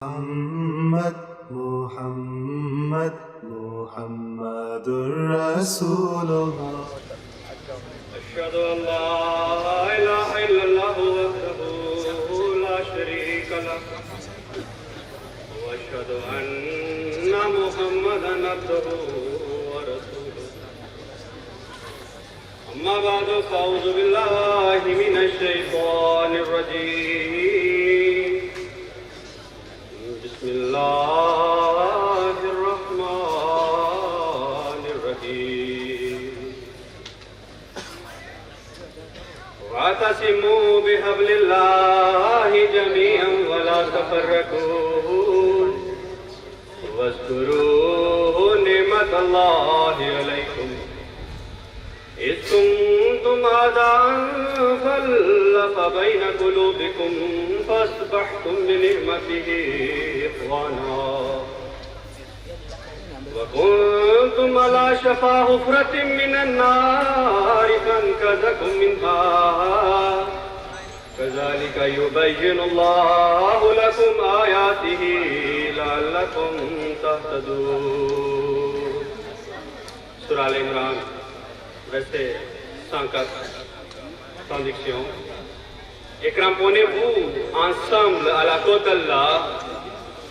محمد محمد محمد رسول الله. أشهد أن لا إله إلا الله وحده لا شريك له وأشهد أن محمدا عبده ورسوله. أما بعد فأعوذ بالله من الشيطان الرجيم. بسم الله الرحمن الرحيم. واعتصموا بحبل الله جميعا ولا تفرقوا واذكروا نعمة الله عليكم إذ كنتم أعداء فألف بين قلوبكم فأصبحتم بنعمته إخوانا وكنتم على شفا حفرة من النار فانقذكم منها كذلك يبين الله لكم آياته لعلكم تهتدون. Surah Al-Imran, verset 104, traduction. Et cramponnez-vous ensemble à la côte d'Allah,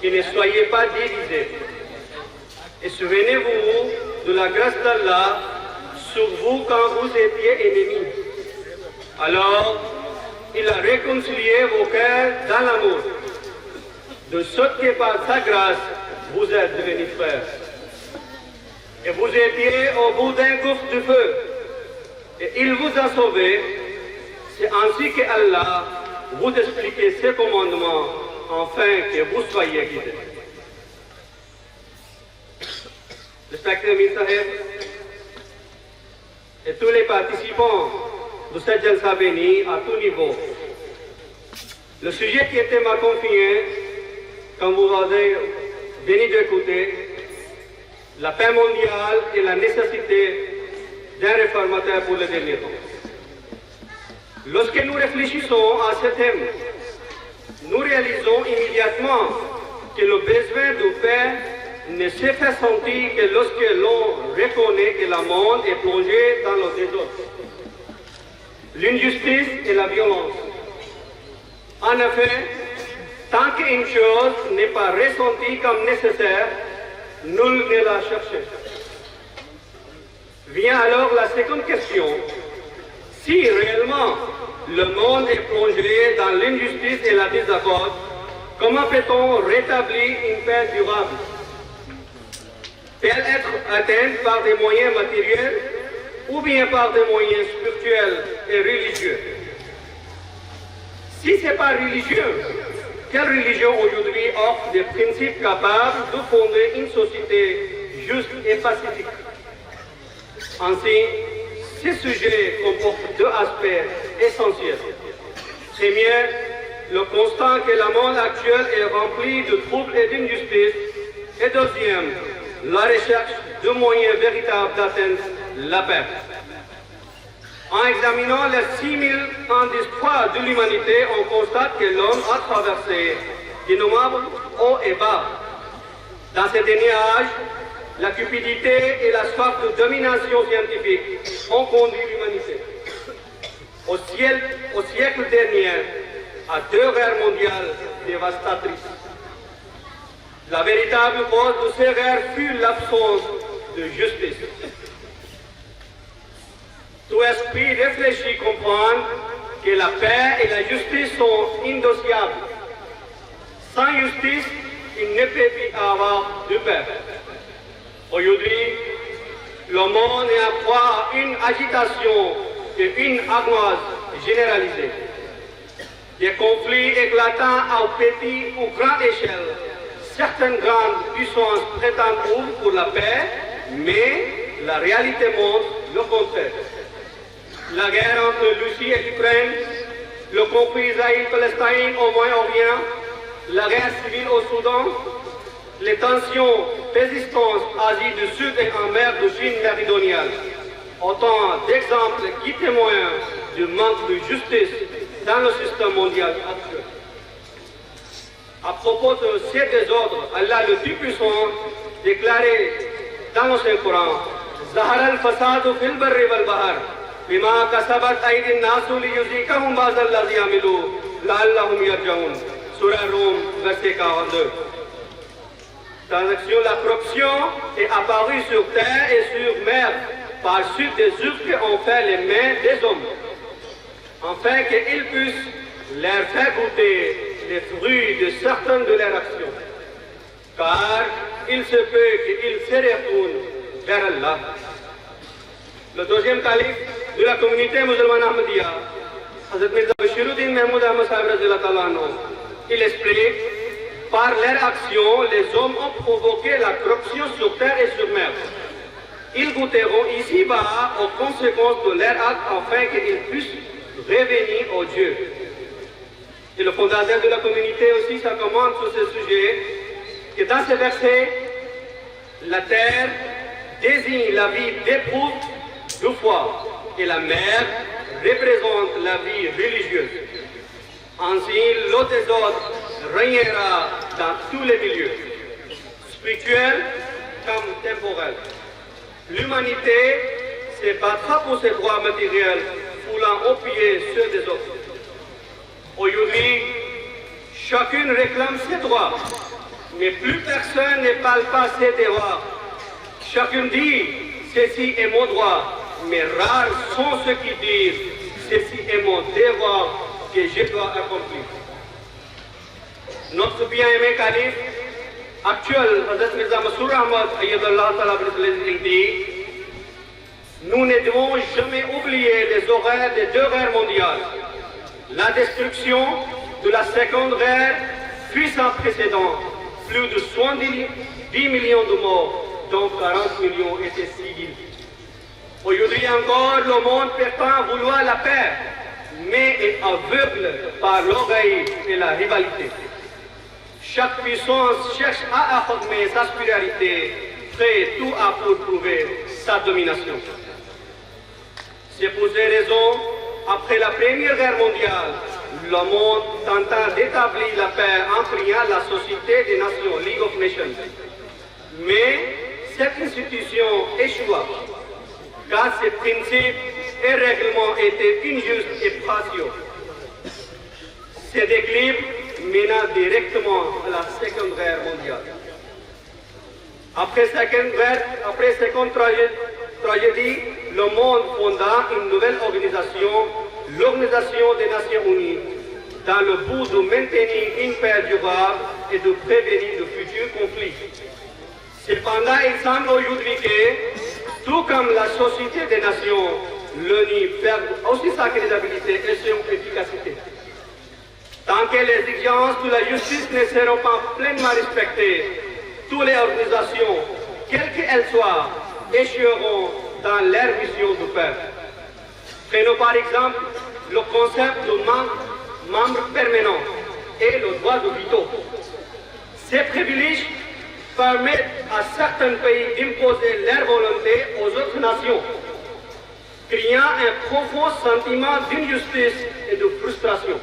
et ne soyez pas divisés. Et souvenez-vous de la grâce d'Allah sur vous quand vous étiez ennemis. Alors, il a réconcilié vos cœurs dans l'amour, de sorte que par sa grâce, vous êtes devenus frères. Et vous étiez au bout d'un gouffre de feu, et il vous a sauvés. C'est ainsi que Allah vous explique ses commandements, afin que vous soyez guidés. Respectez Mir Sahib et tous les participants de cette jalsa béni à tout niveau. Le sujet qui était m'a confié, comme vous avez béni d'écouter, la paix mondiale et la nécessité d'un réformateur pour le dernier temps. Lorsque nous réfléchissons à ce thème, nous réalisons immédiatement que le besoin de paix ne se fait sentir que lorsque l'on reconnaît que le monde est plongé dans le désordre, l'injustice et la violence. En effet, tant qu'une chose n'est pas ressentie comme nécessaire, nul ne la cherche. Vient alors la seconde question. Si réellement le monde est plongé dans l'injustice et la désaccord, comment peut-on rétablir une paix durable? Peut-elle être atteinte par des moyens matériels ou bien par des moyens spirituels et religieux? Si ce n'est pas religieux, quelle religion aujourd'hui offre des principes capables de fonder une société juste et pacifique? Ainsi, ce sujet comporte deux aspects essentiels. Premier, le constat que le monde actuel est rempli de troubles et d'injustices. Et deuxième, la recherche de moyens véritables d'atteindre la paix. En examinant les 6000 ans d'histoire de l'humanité, on constate que l'homme a traversé d'innommables hauts et bas. Dans ces derniers âges, la cupidité et la soif de domination scientifique ont conduit l'humanité. Au siècle dernier, à deux guerres mondiales dévastatrices. La véritable cause de ces guerres fut l'absence de justice. Tout esprit réfléchi comprend que la paix et la justice sont indissociables. Sans justice, il ne peut y avoir de paix. Aujourd'hui, le monde est en proie à une agitation et une angoisse généralisée. Des conflits éclatants à petite ou grande échelle. Certaines grandes puissances prétendent pour la paix, mais la réalité montre le contraire. La guerre entre Russie et l'Ukraine, le conflit Israël-Palestine au Moyen-Orient, la guerre civile au Soudan, les tensions persistantes Asie du Sud et en mer de Chine méridionale. Autant d'exemples qui témoignent du manque de justice dans le système mondial actuel. À propos de ces désordres, Allah le Tout-Puissant déclarait dans le Saint-Coran Zahar al-fasadu fil barri wal bahr bima kasabat aydin nasu liyuzikahum ba'd allazi amilu la'allahum yarji'un. Surah Rome, verset 42. La corruption est apparue sur terre et sur mer par suite des œuvres qu'ont fait les mains des hommes, afin qu'ils puissent leur faire goûter les fruits de certaines de leurs actions. Car il se peut qu'ils se retournent vers Allah. Le deuxième calife de la communauté musulmane Ahmadiyya, Hazrat Mirza Bashiruddin Mahmoud Ahmad Sahib radhiyallahu ta'ala anhu, il explique, par leur action, les hommes ont provoqué la corruption sur terre et sur mer. Ils goûteront ici-bas aux conséquences de leur acte afin qu'ils puissent revenir au Dieu. Et le fondateur de la communauté aussi, ça commande sur ce sujet, que dans ce verset, la terre désigne la vie d'éprouve de foi et la mer représente la vie religieuse. Ainsi, le désordre régnera dans tous les milieux, spirituels comme temporels. L'humanité se battra pour ses droits matériels, foulant aux pieds ceux des autres. Aujourd'hui, chacune réclame ses droits, mais plus personne ne parle pas ses devoirs. Chacun dit, ceci est mon droit, mais rares sont ceux qui disent, ceci est mon devoir que je dois accomplir. Notre bien-aimé calife actuel, Hazrat Mirza Masroor Ahmad, ayyadallah ta'ala, il dit, nous ne devons jamais oublier les horreurs des deux guerres mondiales. La destruction de la seconde guerre fut sans précédent. Plus de 70 millions de morts, dont 40 millions étaient civils. Aujourd'hui encore, le monde prétend vouloir la paix, mais est aveugle par l'orgueil et la rivalité. Chaque puissance cherche à affirmer sa supériorité, fait tout à pour prouver sa domination. C'est pour ces raisons, après la Première Guerre mondiale, le monde tenta d'établir la paix en priant la Société des Nations, League of Nations. Mais cette institution échoua, car ses principes et règlements étaient injustes et partiaux. Cet équilibre mena directement à la Seconde Guerre mondiale. Après seconde tragédie, le monde fonda une nouvelle organisation, l'Organisation des Nations Unies, dans le but de maintenir une paix durable et de prévenir de futurs conflits. Cependant, il semble aujourd'hui que, tout comme la Société des Nations, l'ONU perd aussi sa crédibilité et son efficacité. Tant que les exigences de la justice ne seront pas pleinement respectées, toutes les organisations, quelles qu'elles soient, échoueront dans leur mission de paix. Prenons par exemple le concept de membre permanent et le droit de veto. Ces privilèges permettent à certains pays d'imposer leur volonté aux autres nations, créant un profond sentiment d'injustice et de frustration.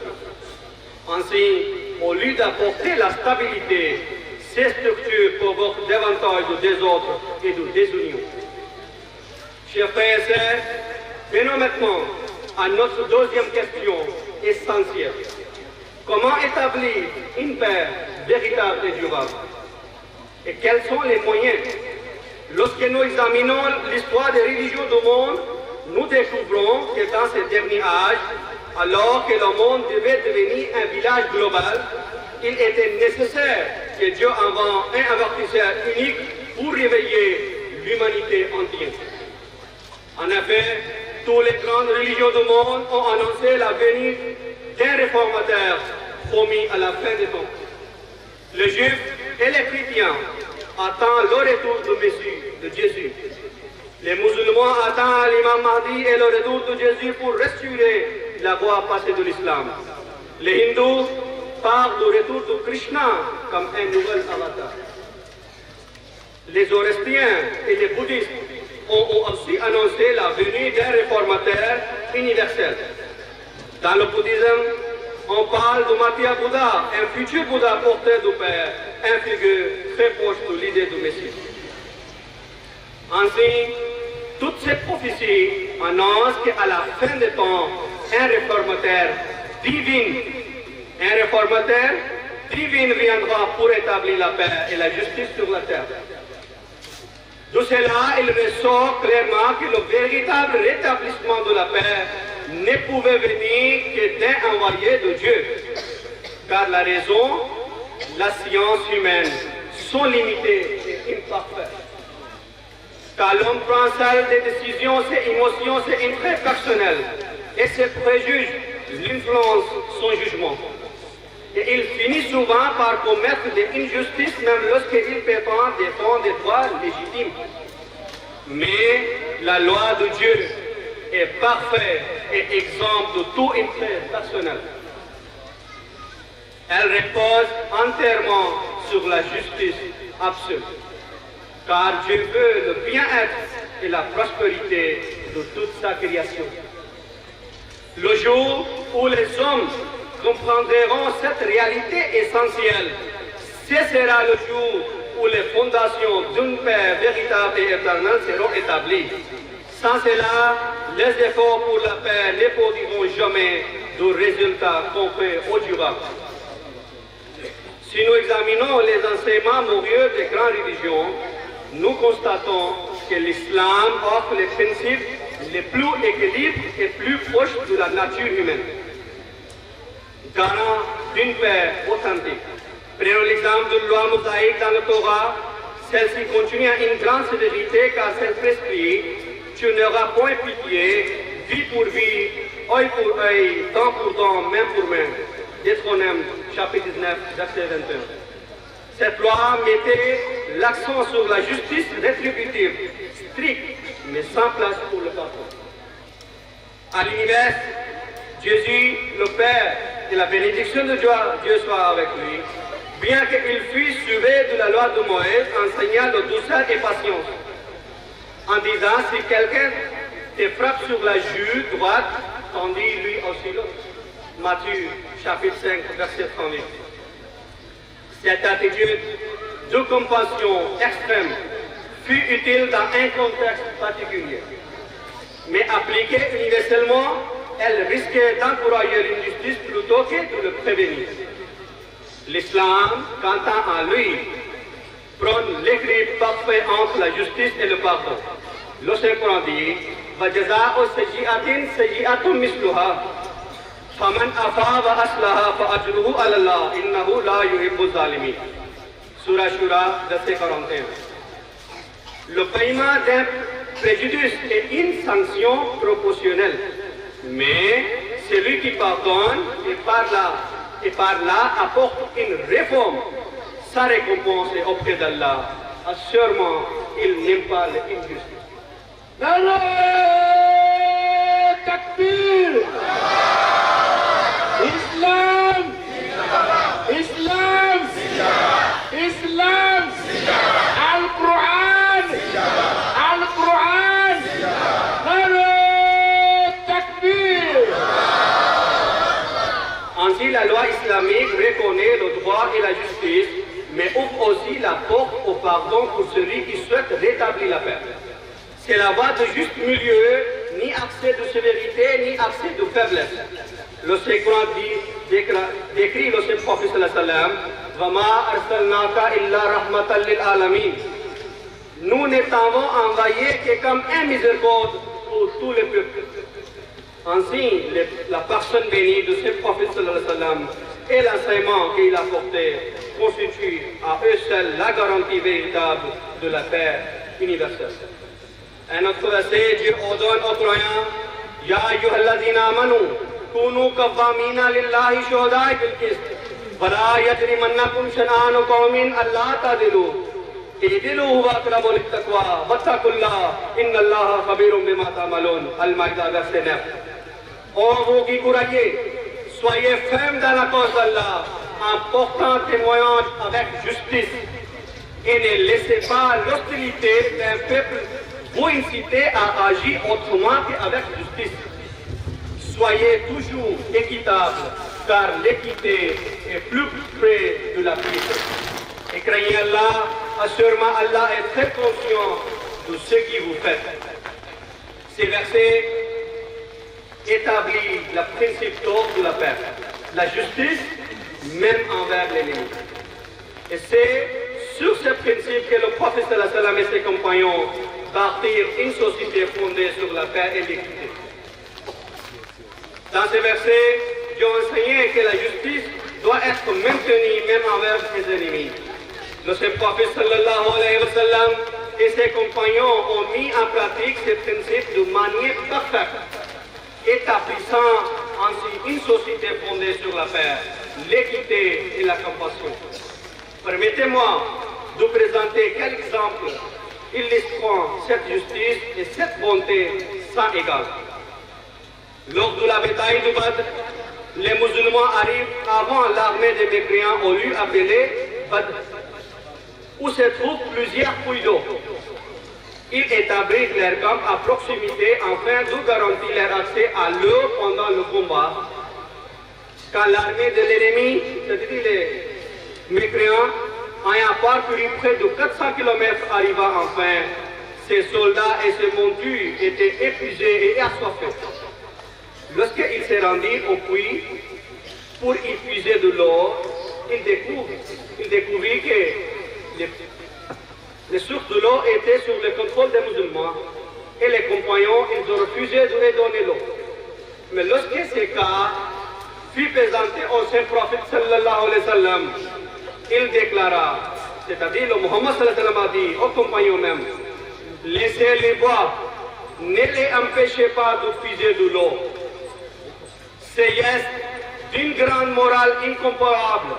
Ainsi, au lieu d'apporter la stabilité, ces structures provoquent davantage de désordre et de désunion. Chers frères et sœurs, venons maintenant à notre deuxième question essentielle. Comment établir une paix véritable et durable? Et quels sont les moyens? Lorsque nous examinons l'histoire des religions du monde, nous découvrons que dans ces derniers âges, alors que le monde devait devenir un village global, il était nécessaire que Dieu invente un avertisseur unique pour réveiller l'humanité entière. En effet, toutes les grandes religions du monde ont annoncé la venue d'un réformateur promis à la fin des temps. Les Juifs et les chrétiens attendent le retour du Messie, de Jésus. Les musulmans attendent l'imam Mahdi et le retour de Jésus pour restaurer la voie passée de l'islam. Les hindous parlent du retour de Krishna comme un nouvel avatar. Les zoroastriens et les bouddhistes ont aussi annoncé la venue d'un réformateur universel. Dans le bouddhisme, On parle de Matthias Bouddha, un futur Bouddha porteur du Père, une figure très proche de l'idée du Messie. Ainsi, toute cette prophétie annonce qu'à la fin des temps, un réformateur divin viendra pour établir la paix et la justice sur la terre. De cela, il ressort clairement que le véritable rétablissement de la paix ne pouvait venir que d'un envoyé de Dieu, car la raison, la science humaine sont limitées et imparfaites. Car l'homme prend seul des décisions, ses émotions, ses intérêts personnels et ses préjugés l'influencent son jugement. Et il finit souvent par commettre des injustices même lorsqu'il prétend défendre des droits légitimes. Mais la loi de Dieu est parfaite et exempte de tout intérêt personnel. Elle repose entièrement sur la justice absolue. Car Dieu veut le bien-être et la prospérité de toute sa création. Le jour où les hommes comprendront cette réalité essentielle, ce sera le jour où les fondations d'une paix véritable et éternelle seront établies. Sans cela, les efforts pour la paix ne produiront jamais de résultats concrets ou durables. Si nous examinons les enseignements moraux des grandes religions, nous constatons que l'islam offre les principes les plus équilibrés et plus proches de la nature humaine, garant d'une paix authentique. Prenons l'exemple de la loi mosaïque dans le Torah. Celle-ci contient une grande sévérité car celle prescrit « Tu n'auras point pitié, vie pour vie, œil pour œil, dent pour dent, main pour main ». Deutéronome, chapitre 19, verset 21. Cette loi mettait l'accent sur la justice rétributive, stricte, mais sans place pour le pardon. À l'univers, Jésus, le Père, et la bénédiction de Dieu soit avec lui, bien qu'il fût suivi de la loi de Moïse, enseignant de douceur et patience, en disant, si quelqu'un te frappe sur la joue droite, tendis lui aussi l'autre. Matthieu, chapitre 5, verset 38. Cette attitude de compassion extrême fut utile dans un contexte particulier. Mais appliquée universellement, elle risquait d'encourager l'injustice plutôt que de le prévenir. L'islam, quant à lui, prône l'équilibre parfait entre la justice et le pardon. Le Saint-Coran dit وَجَزَاءُ سَيِّئَةٍ سَيِّئَةٌ مِثْلُهَا فَمَنْ عَفَا وَأَصْلَحَ فَأَجْرُهُ عَلَى اللَّهِ إِنَّهُ لَا يُحِبُّ الظَّالِمِينَ. Surah Shura, verset 41. Le paiement d'un préjudice est une sanction proportionnelle, mais celui qui pardonne et par là apporte une réforme, sa récompense est auprès d'Allah. Assurément, il n'aime pas l'injustice. Takbir! Islam! Islam! Islam! Al-Quran! Al-Quran! Takbir! Ainsi, la loi islamique reconnaît le droit et la justice, mais ouvre aussi la porte au pardon pour celui qui souhaite rétablir la paix. C'est la voie de juste milieu, ni accès de sévérité, ni accès de faiblesse. Le Saint-Coran décrit le Saint-Prophète sallam, وَمَا أَرْسَلْنَاكَ إِلَّا رَحْمَةً لِلْعَالَمِينَ. Nous ne t'avons envoyé que comme un miséricorde pour tous les peuples. Ainsi, la personne bénie de Saint-Prophète sallam et l'enseignement qu'il a porté constituent à eux seuls la garantie véritable de la paix universelle. Un autre verset, Dieu ordonne aux croyants, Ya ayyuhalladhina amanu, kunu qawwamina lillahi shuhada'a bil qist, wa la yajrimannakum shan'anu qawmin alla ta'dilu, i'dilu huwa aqrabu lit-taqwa, wattaqullaha, innallaha khabirun bima ta'malun. Al-Maïda, verset 9. Ô vous qui croyez, soyez fermes dans la cause d'Allah, en portant témoignage avec justice, et ne laissez pas l'hostilité d'un peuple vous inciter à agir autrement qu'avec justice. Soyez toujours équitables car l'équité est plus près de la vérité. Et craignez Allah, assurément Allah est très conscient de ce que vous faites. Ces versets établissent le principe d'or de la paix, la justice, même envers l'ennemi. Et c'est sur ce principe que le prophète sallallahu alayhi wa sallam et ses compagnons bâtirent une société fondée sur la paix et l'équité. Dans ces versets, Dieu enseignait que la justice doit être maintenue même envers ses ennemis. Le prophète sallallahu alayhi wa sallam et ses compagnons ont mis en pratique ces principes de manière parfaite, établissant ainsi une société fondée sur la paix, l'équité et la compassion. Permettez-moi de présenter quelques exemples illustrant cette justice et cette bonté sans égale. Lors de la bataille de Badr, les musulmans arrivent avant l'armée des mécréants au lieu appelé Badr, où se trouvent plusieurs puits d'eau. Ils établissent leur camp à proximité afin de garantir leur accès à l'eau pendant le combat. Quand l'armée de l'ennemi, c'est-à-dire les mécréants, ayant parcouru près de 400 km, arriva enfin, ces soldats et ces montures étaient épuisés et assoiffés. Lorsqu'ils se rendirent au puits pour y puiser de l'eau, ils découvrirent que les sources de l'eau étaient sous le contrôle des musulmans et les compagnons, ils ont refusé de leur donner l'eau. Mais lorsque ce cas fut présenté au saint prophète sallallahu alayhi wa sallam, il déclara, c'est-à-dire le Muhammad sallallahu alayhi wa sallam a dit aux compagnons même, laissez-les boire, ne les empêchez pas de puiser de l'eau. C'est d'une grande morale incomparable,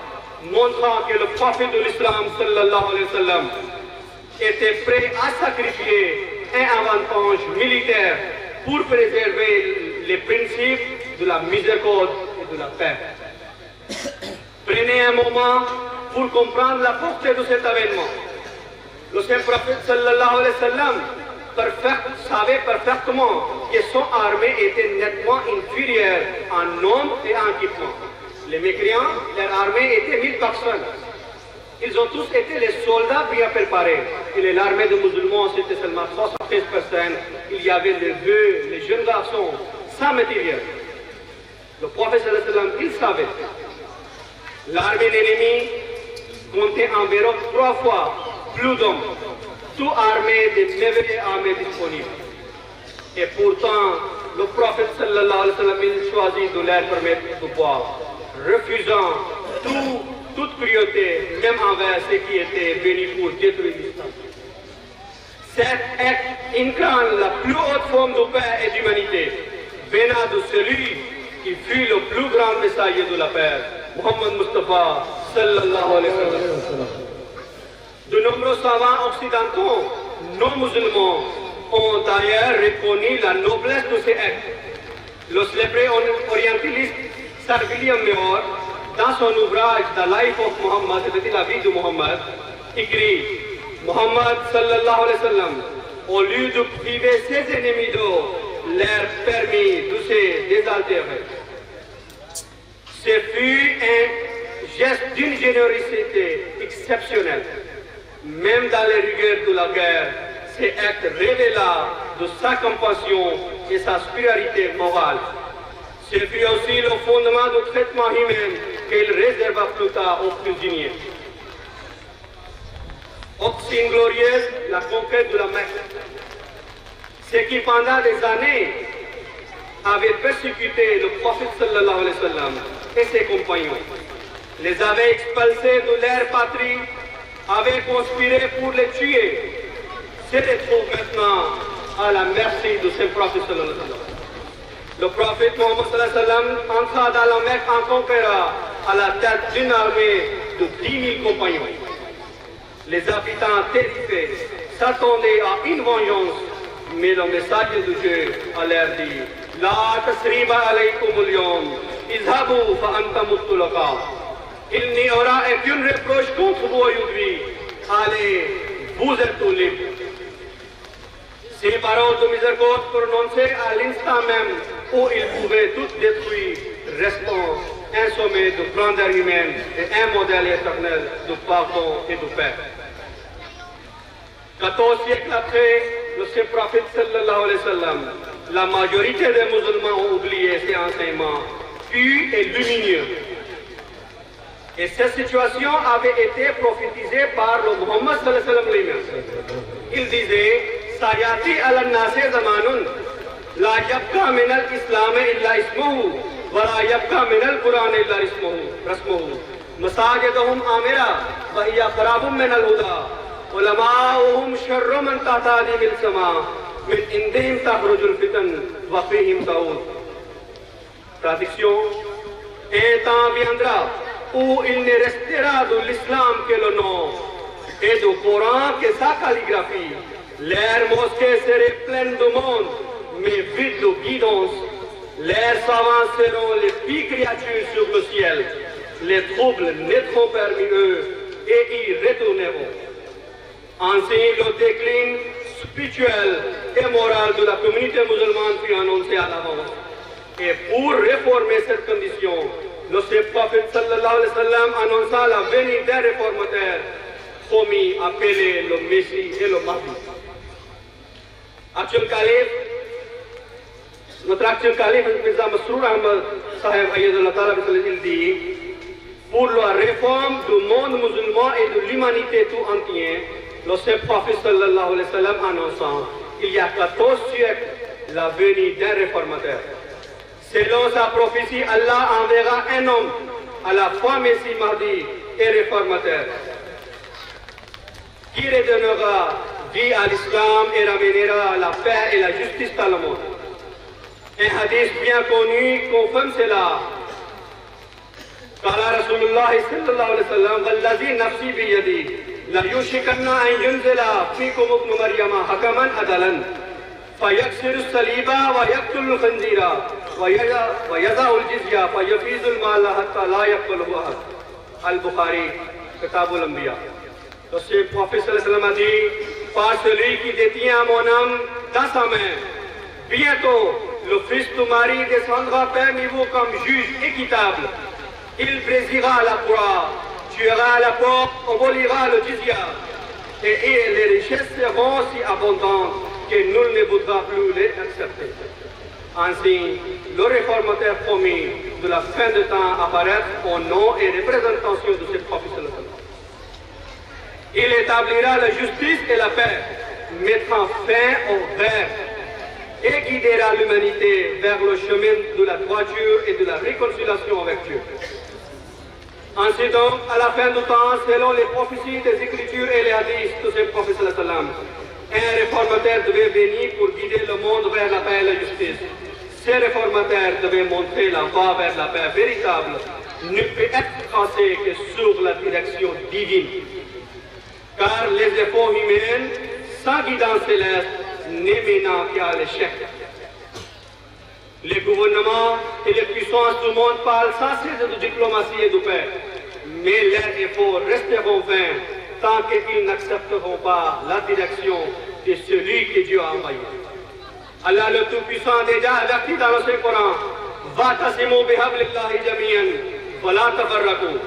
montrant que le prophète de l'islam sallallahu alayhi wa sallam était prêt à sacrifier un avantage militaire pour préserver les principes de la miséricorde et de la paix. Prenez un moment pour comprendre la portée de cet événement. Le saint prophète sallallahu alayhi wa sallam savait parfaitement que son armée était nettement inférieure en nombre et en équipement. Les mécréants, leur armée était 1000 personnes. Ils ont tous été les soldats bien préparés. Et l'armée des musulmans, c'était seulement 313 personnes. Il y avait les vieux, les jeunes garçons, sans matériel. Le prophète sallallahu alayhi wa sallam, il savait. L'armée ennemie comptait environ 3 fois plus d'hommes, tout armés des merveilleuses armées disponibles. Et pourtant, le prophète sallallahu alayhi wa sallam, il choisit de leur permettre de boire, refusant toute cruauté, même envers ceux qui étaient venus pour détruire l'islam. Cet acte incarne la plus haute forme de paix et d'humanité, venant de celui qui fut le plus grand messager de la paix, Muhammad Mustafa sallallahu alayhi wa sallam. De nombreux savants occidentaux, non musulmans, ont d'ailleurs reconnu la noblesse de ces actes. Le célèbre orientaliste Sir William Muir, dans son ouvrage The Life of Muhammad, c'est-à-dire la vie de Muhammad, écrit Muhammad sallallahu alayhi wa sallam, au lieu de priver ses ennemis d'eau, leur permis de se désaltérer. Ce fut un geste d'une générosité exceptionnelle. Même dans les rigueurs de la guerre, cet acte révéla de sa compassion et sa supériorité morale. Ce fut aussi le fondement du traitement humain qu'il réserva plus tard aux prisonniers. Autre signe glorieux, la conquête de la Mecque. Ceux qui pendant des années avaient persécuté le prophète sallallahu alayhi wa sallam et ses compagnons, les avaient expulsés de leur patrie, avaient conspiré pour les tuer, se retrouvent maintenant à la merci de ce prophète sallallahu alayhi wa sallam. Le prophète Muhammad sallallahu alayhi wa sallam entra dans la Mecque en conquérant à la tête d'une armée de 10 000 compagnons. Les habitants terrifiés s'attendaient à une vengeance, mais le message de Dieu a leur dit La tasriba alaykum al-yawm, izhabu fa antum mutlaqa. Il n'y aura aucun reproche contre vous aujourd'hui. Allez, vous êtes libres. Ces paroles de miséricorde prononcées à l'instant même où ils pouvaient tout détruire, restant un sommet de grandeur humaine et un modèle éternel de pardon et de paix. 14 siècles après le saint prophète sallallahu alayhi wa sallam, la majorité des musulmans ont oublié ces enseignements purs et lumineux. Et cette situation avait été prophétisée par le Muhammad sallallahu alayhi wa sallam lui-même. Il disait, Sayati al-Nasi zamanun, la yabqa min al-Islam illa ismuhu, wa la yabqa min al-Quran illa rasmuhu. Masajidahum amira, wa hiya qarabun min al-huda. علماؤهم شر من تحت هذه السماء من عندهم تخرج الفتن وفيهم داود. Traduction: un temps viendra où il ne restera de l'islam que le nom et du Coran que sa calligraphie. Leurs mosquées seraient pleines de monde, mais vides de guidance. Leurs savants seront les pires créatures sur le ciel. Les troubles naîtront parmi eux et y retourneront. Ainsi, le déclin spirituel et moral de la communauté musulmane fut annoncé à l'avance. Et pour réformer cette condition, le prophète sallallahu alayhi wa sallam annonça la venue d'un réformateur promis, appelé le Messie et le Mahdi. Notre actuel calife, Mirza Masroor Ahmad Sahib Ayyadullah Ta'ala, il dit: pour la réforme du monde musulman et de l'humanité tout entière, le saint prophète sallallahu alayhi wa sallam annonçant il y a 14 siècles la venue d'un réformateur. Selon sa prophétie, Allah enverra un homme à la fois Messie Mahdi et réformateur, qui redonnera vie à l'islam et ramènera la paix et la justice dans le monde. Un hadith bien connu confirme cela. قال رسول الله صلى الله عليه وسلم والذي نفسي بيده لا يوشكن أن ينزل فيكم ابن مريم حكما عدلا فيكسر الصليب ويقتل الخنزير ويضع الجزية فيفيض المال حتى لا يقبله أحد. Al-Bukhari, Kitab al-Anbiya. Le prophète sallallahu alayhi wa sallam a dit: par celui qui détient mon âme dans sa main, bientôt le fils de Marie descendra parmi vous comme juge équitable. Il brisera la croix, tuera la porte, abolira le jizya, et les richesses seront si abondantes que nul ne voudra plus les accepter. Ainsi, le réformateur promis de la fin de temps apparaît au nom et représentation de ce prophète. Il établira la justice et la paix, mettra fin au rêve et guidera l'humanité vers le chemin de la droiture et de la réconciliation avec Dieu. Ainsi donc, à la fin du temps, selon les prophéties des Écritures et les hadiths de ce prophète sallallahu alayhi wa sallam, un réformateur devait venir pour guider le monde vers la paix et la justice. Ce réformateur devait montrer la voie vers la paix véritable, ne peut être tracé que sur la direction divine. Car les efforts humains, sans guidance céleste, n'éminent qu'à l'échec. Les gouvernements et les puissances du monde parlent sans cesse de diplomatie et de paix, mais leurs efforts resteront vains tant qu'ils n'accepteront pas la direction de celui que Dieu a envoyé. Allah le Tout-Puissant déjà averti dans le Saint-Coran: Wa'tasimu bihablillahi jami'an wa la tafarraqu.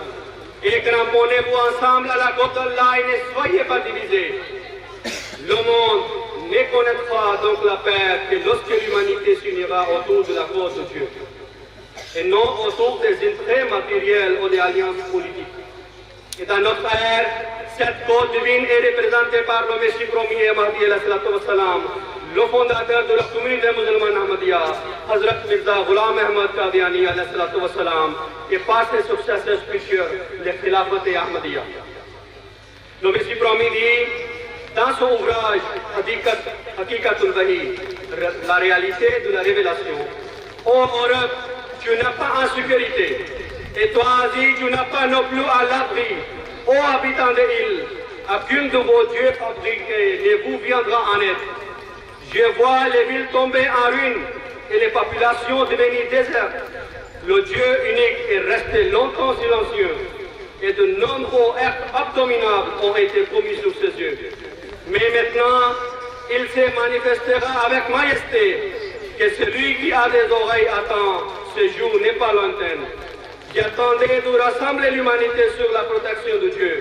Et cramponnez-vous ensemble à la côte d'Allah et ne soyez pas divisés. Le monde ne connaîtra donc la paix que lorsque l'humanité s'unira autour de la cause de Dieu, et non autour des intérêts matériels ou des alliances politiques. Et dans notre ère, cette cause divine est représentée par le Messie promis Mahdi alayhi salam, le fondateur de la communauté musulmane Ahmadiyya, Hazrat Mirza Ghulam Ahmad Qadiani alayhi salam, et par ses successeurs spirituels, les Khilafat et Ahmadiyya. Le Messie promis dit dans son ouvrage Hakikatul Wahi, la réalité de la révélation: ô Europe, tu n'es pas en sécurité, et toi Asie, tu n'es pas non plus à l'abri. Ô habitants des îles, aucun de vos dieux fabriqués ne vous viendra en aide. Je vois les villes tomber en ruine et les populations devenir désertes. Le Dieu unique est resté longtemps silencieux, et de nombreux actes abominables ont été commis sur ses yeux. Mais maintenant, il se manifestera avec majesté, que celui qui a des oreilles attend, ce jour n'est pas lointain. j'attendais de rassembler l'humanité sur la protection de Dieu,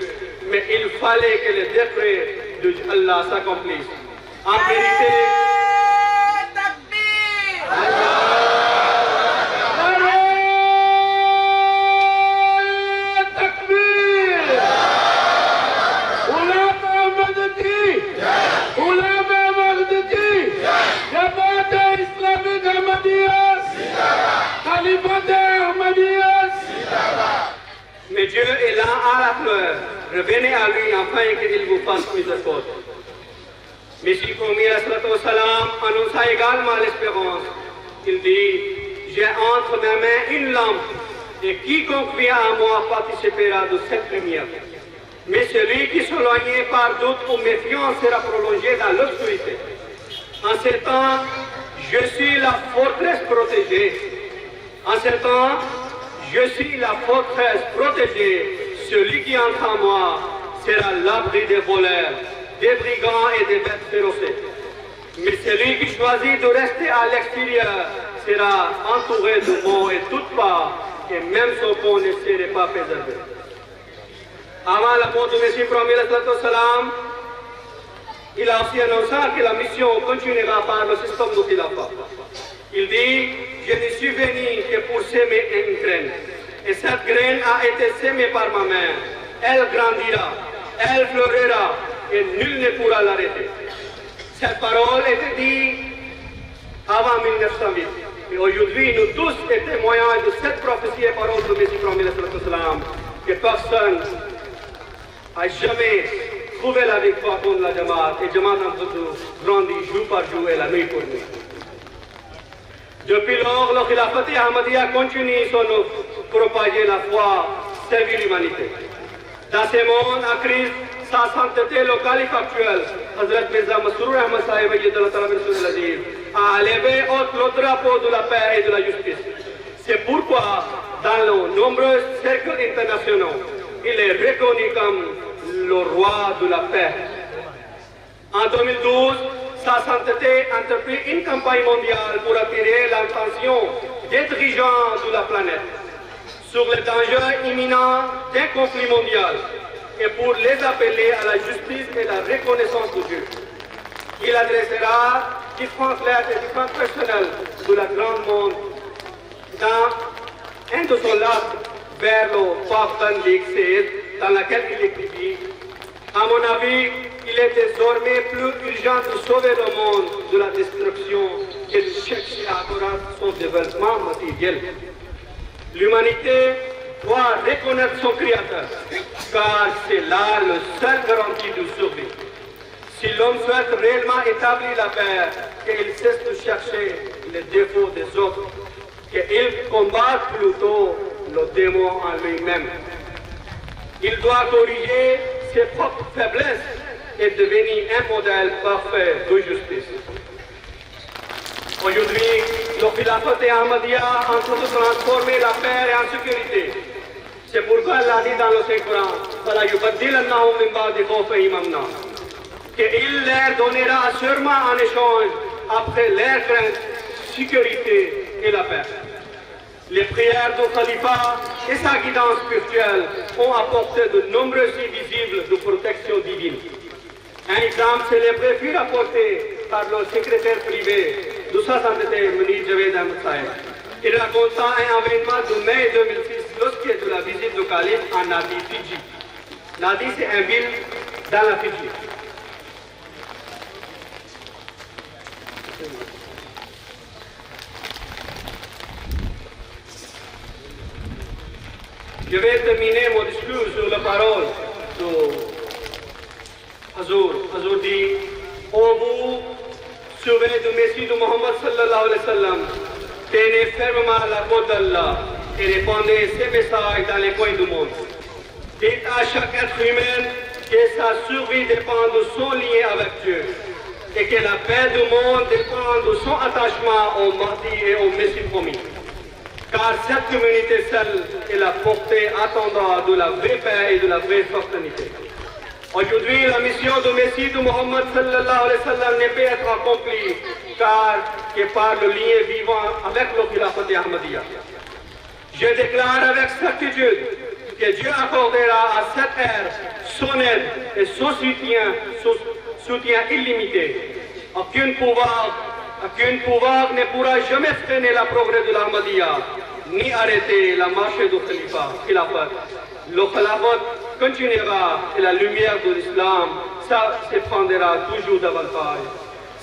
mais il fallait que les décrets de Allah s'accomplissent. En vérité, mais Dieu est là à la fleur. Revenez à lui afin qu'il vous fasse miséricorde. Messie promis salam annonça également l'espérance. Il dit, j'ai entre mes mains une lampe et quiconque vient à moi participera de cette lumière. Mais celui qui s'éloigne par doute ou méfiance sera prolongé dans l'obscurité. En ce temps, je suis la forteresse protégée. En ce temps, je suis la forteresse protégée. Celui qui entre en moi sera l'abri des voleurs, des brigands et des bêtes féroces. Mais celui qui choisit de rester à l'extérieur sera entouré de maux et toutes parts, et même son pont ne serait pas préservé. Avant la mort du Messie promis, il a aussi annoncé que la mission continuera par le système de Khilafat. Il dit, je ne suis venu que pour s'aimer une graine. Et cette graine a été sémée par ma main. Elle grandira, elle fleurira, et nul ne pourra l'arrêter. Cette parole était dite avant 1908. Et aujourd'hui, nous tous sommes témoins de cette prophétie et parole de Messie promis, que personne n'a jamais trouvé la victoire contre la Jamaat. Et Jamaat grandit jour par jour et la nuit pour nuit. Depuis lors, le Khilafat Ahmadiyya continue son œuvre, propager la foi, servir l'humanité. Dans ce monde en crise, sa sainteté, le calife actuel, Hazrat Mirza Masroor Ahmad Sahib a élevé haut le drapeau de la paix et de la justice. C'est pourquoi, dans de nombreux cercles internationaux, il est reconnu comme le roi de la paix. En 2012, sa sainteté entreprit une campagne mondiale pour attirer l'attention des dirigeants de la planète sur le danger imminent d'un conflit mondial et pour les appeler à la justice et la reconnaissance de Dieu. Il adressera différentes lettres et différents personnels de la grande monde dans un de son lettres vers le pape Benedict XVI, dans laquelle il écrit: à mon avis, il est désormais plus urgent de sauver le monde de la destruction que de chercher à accroître son développement matériel. L'humanité doit reconnaître son Créateur, car c'est là le seul garantie de survie. Si l'homme souhaite réellement établir la paix, qu'il cesse de chercher les défauts des autres, qu'il combatte plutôt le démon en lui-même. Il doit corriger ses propres faiblesses et devenir un modèle parfait de justice. Aujourd'hui, le Khilafat Ahmadiyya est en train de transformer la paix en sécurité. C'est pourquoi Allah dit dans le Saint-Coran, qu'il leur donnera sûrement en échange, après leur crainte, sécurité et la paix. Les prières du Khalifa et sa guidance spirituelle ont apporté de nombreux signes visibles de protection divine. Un exemple célébré fut rapporté par le secrétaire privé de sa sainteté, Munir Javed Ahmad Sahib. Il raconta un événement de mai 2006 lorsqu'il est de la visite du calife à Nadi, Fidji. Nadi, c'est une ville dans la Fidji. Je vais terminer mon discours sur la parole de Hazur. Hazur dit, ô vous, sauvés du Messie de Muhammad sallallahu alayhi wa sallam, tenez fermement la côte d'Allah et répandez ces messages dans les coins du monde. Dites à chaque être humain que sa survie dépend de son lien avec Dieu et que la paix du monde dépend de son attachement au martyr et au Messie promis. Car cette communauté seule est la portée attendant de la vraie paix et de la vraie fraternité. Aujourd'hui, la mission du Messie de Muhammad sallallahu alayhi wa sallam ne peut être accomplie car que par le lien vivant avec le Khilafat Ahmadiyya. Je déclare avec certitude que Dieu accordera à cette ère son aide et son soutien illimité. Aucun pouvoir ne pourra jamais freiner le progrès de l'Ahmadiyya, ni arrêter la marche du Khilafat. Le Khilafat continuera et la lumière de l'Islam s'étendra toujours davantage.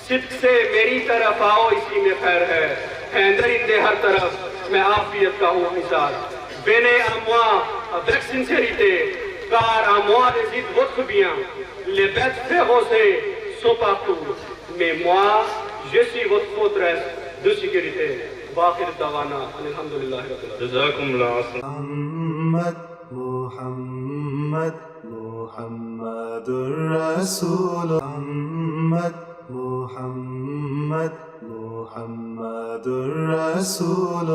सिद्क से मेरी तरफ आओ इसी में खैर है अंदर इंदे हर तरफ मैं आफियत का हूँ मिसाल venez à moi avec sincérité car à moi réside votre bien les bêtes féroces sont partout mais moi je suis votre forteresse de sécurité واخر دعوانا الحمد لله رب العالمين جزاكم الله محمد محمد رسول محمد رسول